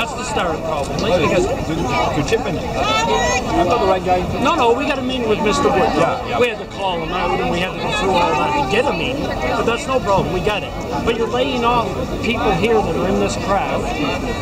That's the start probably. Because to chip in. I'm not the right guy. no, we got a meeting with Mr. Wood. Yeah. We had to call him out and we had to go through all that to get a meeting. But that's no problem. We got it. But you're laying off people here that are in this crowd.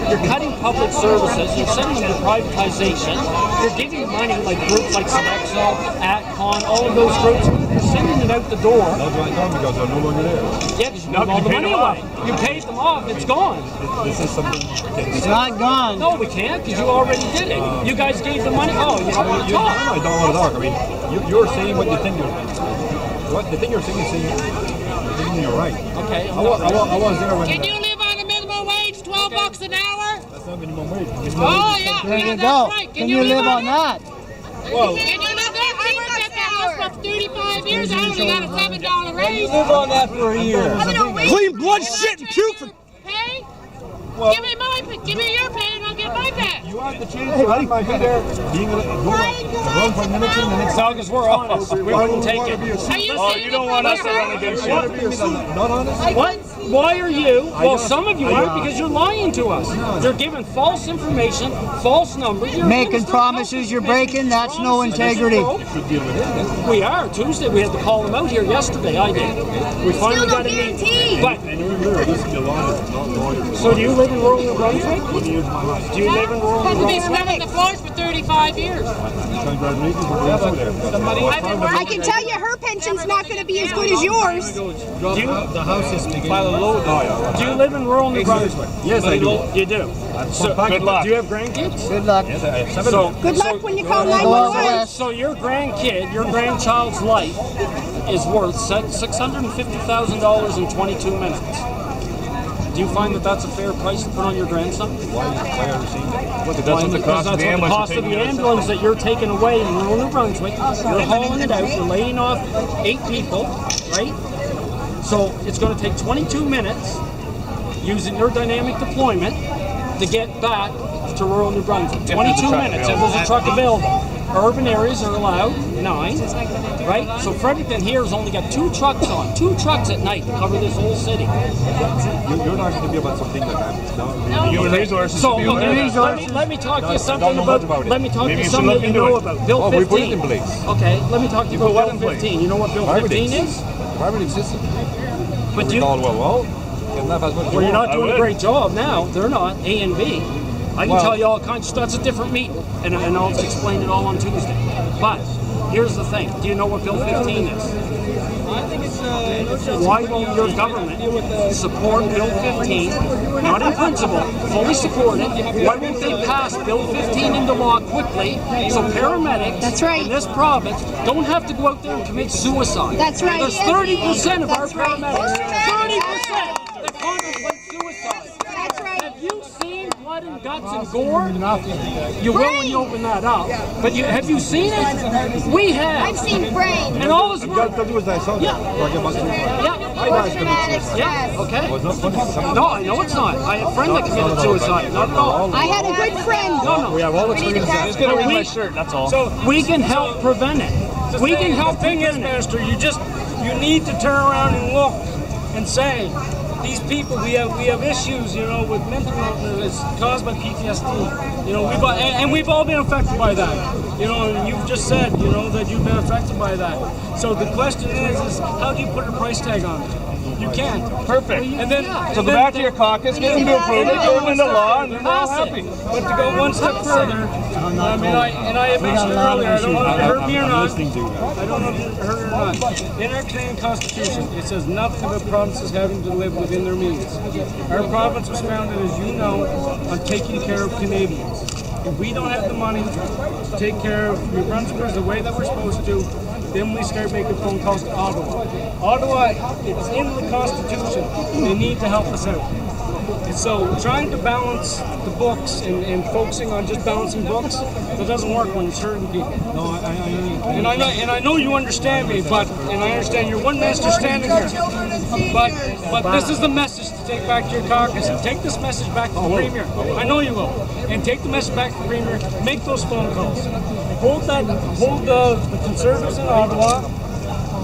You're cutting public services. You're sending them to privatization. You're giving money like groups like Sodexo, Atcon, all of those groups. You're sending it out the door. That's right, because they're no longer there. Yeah, because you moved all the money away. You paid them off. It's gone. This is something. It's not gone. No, we can't because you already did it. You guys gave the money. Oh, you don't want to talk. I don't want to talk. I mean, you're saying what you think you're. What the thing you're saying is saying you're right. Okay. I was there when. Can you live on a minimum wage, $12 an hour? That's not minimum wage. Oh, yeah. There you That's go. right. Can you live on that? Well, Can you live there? I worked at the house for 35 years. I only got a $7 raise. Live on that for a year. Clean blood, shit, and puke for. Pay? Give me your pay and I'll get my pay. you have the chance to have my there being run for minister in the next. No, because we're honest. We wouldn't take it. Are you Oh, saying you don't want us to run against you. Not honest. What? Why are you? Well, some of you aren't because you're lying to us. You're giving false information, false numbers. You're Making promises you're breaking, that's no integrity. We are. Tuesday we had to call them out here yesterday. I did. We finally got a meeting. But so do you live in rural New Brunswick? Do you live in rural New I've been Brunswick? sweeping the floors for 35 years. I can tell you her pension's not going to be as good as yours. The house is big. Do you live in rural New Brunswick? Yes, I do. You do. So, Good luck. do you have grandkids? Good luck. Yes, I have 7 So, of them. Good luck when you call Go out 911. west. So your grandkid, your grandchild's life is worth $650,000 in 22 minutes. Do you find that that's a fair price to put on your grandson? Why are you saying that? That's what the cost of the ambulance. The cost of the ambulance that you're taking away in rural New Brunswick, you're hauling it out, you're laying off 8 people, right? So it's going to take 22 minutes using your dynamic deployment to get back to rural New Brunswick. 22 minutes if there's a truck available. Urban areas are allowed 9, right? So Fredericton here has only got 2 trucks on, 2 trucks at night to cover this whole city. You're not going to be about something like that. Human resources. So should be aware of that. let me talk to you something don't know much about. about it. Let me talk Maybe to you you should something look that you into know it. about. Bill Oh, 15. we put it in place. Okay, let me talk to you put about what Bill in place? 15. You know what Bill 15 is? Why would it exist? But you, well, enough as much. well, you're not I doing a would. great job now. They're not. A and B. I can Well- tell you all kinds of stuff. That's a different meeting, and I'll explain it all on Tuesday. But here's the thing. Do you know what Bill 15 is? Why won't your government support Bill 15, not in principle, fully support it? Why won't they pass Bill 15 into law quickly so paramedics That's right. in this province don't have to go out there and commit suicide? That's right. There's 30% of our That's right. paramedics, 30% that contemplate suicide. That's right. Have you seen blood and guts and gore? You will when you open that up. But have you seen it? We have. I've seen brain. And all this Got to do as I saw. Yeah. Talking about suicide. Yeah. Yeah. Okay. It's not funny. No, I know it's not. I have a friend that committed suicide. Not at all. I had a good friend. No. We have all experience. Just gonna read my shirt, that's all. So we can help prevent it. We can help The thing is, prevent it. Master, you need to turn around and look and say, these people, we have issues, with mental illness caused by PTSD. We've all been affected by that. And you've just said, that you've been affected by that. So the question is how do you put a price tag on it? You can't. Perfect. And then, So go back to your caucus, get them to approve it, get them into law, and then we're all happy. But to go one step further, I had mentioned earlier, I don't know if you heard me or not. I don't know if you heard it or not. In our Canadian Constitution, it says nothing about provinces having to live within their means. Our province was founded, as you know, on taking care of Canadians. If we don't have the money to take care of New Brunswickers the way that we're supposed to, then we start making phone calls to Ottawa. Ottawa, it's in the Constitution. They need to help us out. And so trying to balance the books and focusing on just balancing books, that doesn't work when it's hurting people. No, And I know you understand me, and I understand you're one master standing here. But this is the message to take back to your caucus. And take this message back to the Premier. I know you will. And take the message back to the Premier. Make those phone calls. Hold the Conservatives in Ottawa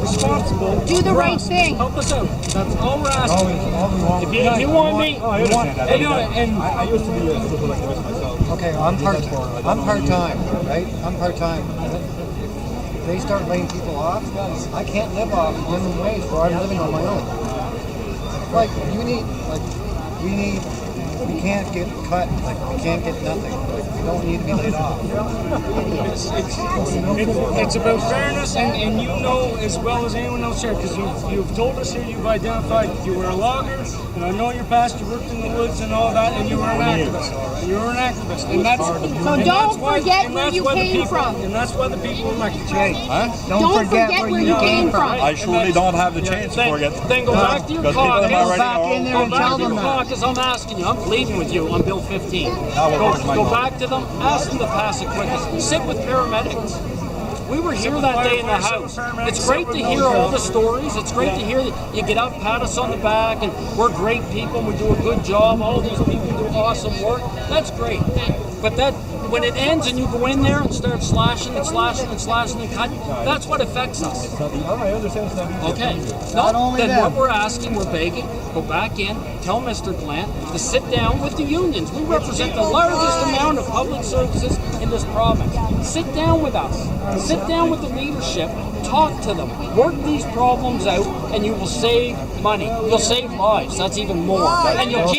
responsible. Do the for right us. thing. Help us out. That's all we're asking. All we want. If you want me, Oh, I understand that. and, you know, and I used to be a civil activist myself. Okay, I'm part-time, right? I'm part-time. They start laying people off. I can't live off minimum wage, where I'm living on my own. Like we can't get cut. Like we can't get nothing. Like we don't need to be laid off. it's about fairness, and you know as well as anyone else here, because you've told us here, you've identified you were a logger, and I know in your past you worked in the woods and all that, and you were an activist. You were an activist, and that's So don't forget where you came from. And that's why the people elected you. Don't forget where you came from. I surely don't have the chance to forget. Then go back to your Because people caucus. in my back in there and Go back tell to your them that. caucus. I'm asking you. I'm pleading with you on Bill 15. where's my Go vote? back to them. Ask them to pass it quickly. Sit with paramedics. We were here that day in the house. It's great to hear all the stories. It's great to hear that you get up, pat us on the back, and we're great people and we do a good job. All these people do awesome work. That's great. But that when it ends and you go in there and start slashing and slashing and slashing and cutting, that's what affects us. I understand it's not easy. Okay. Not No, only then them. what we're asking, we're begging, go back in, tell Mr. Glant to sit down with the unions. We represent the largest amount of public services in this province. Sit down with us. Sit down with the leadership. Talk to them. Work these problems out, and you will save money. You'll save lives. That's even more. And you'll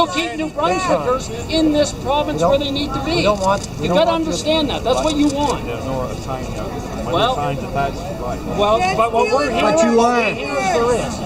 keep New Brunswickers in this province where they need to be. You got to understand that. That's what you want. There's no sign here. Well, signs attached to life. well, but what we're hearing, But you what are. we're hearing is there is.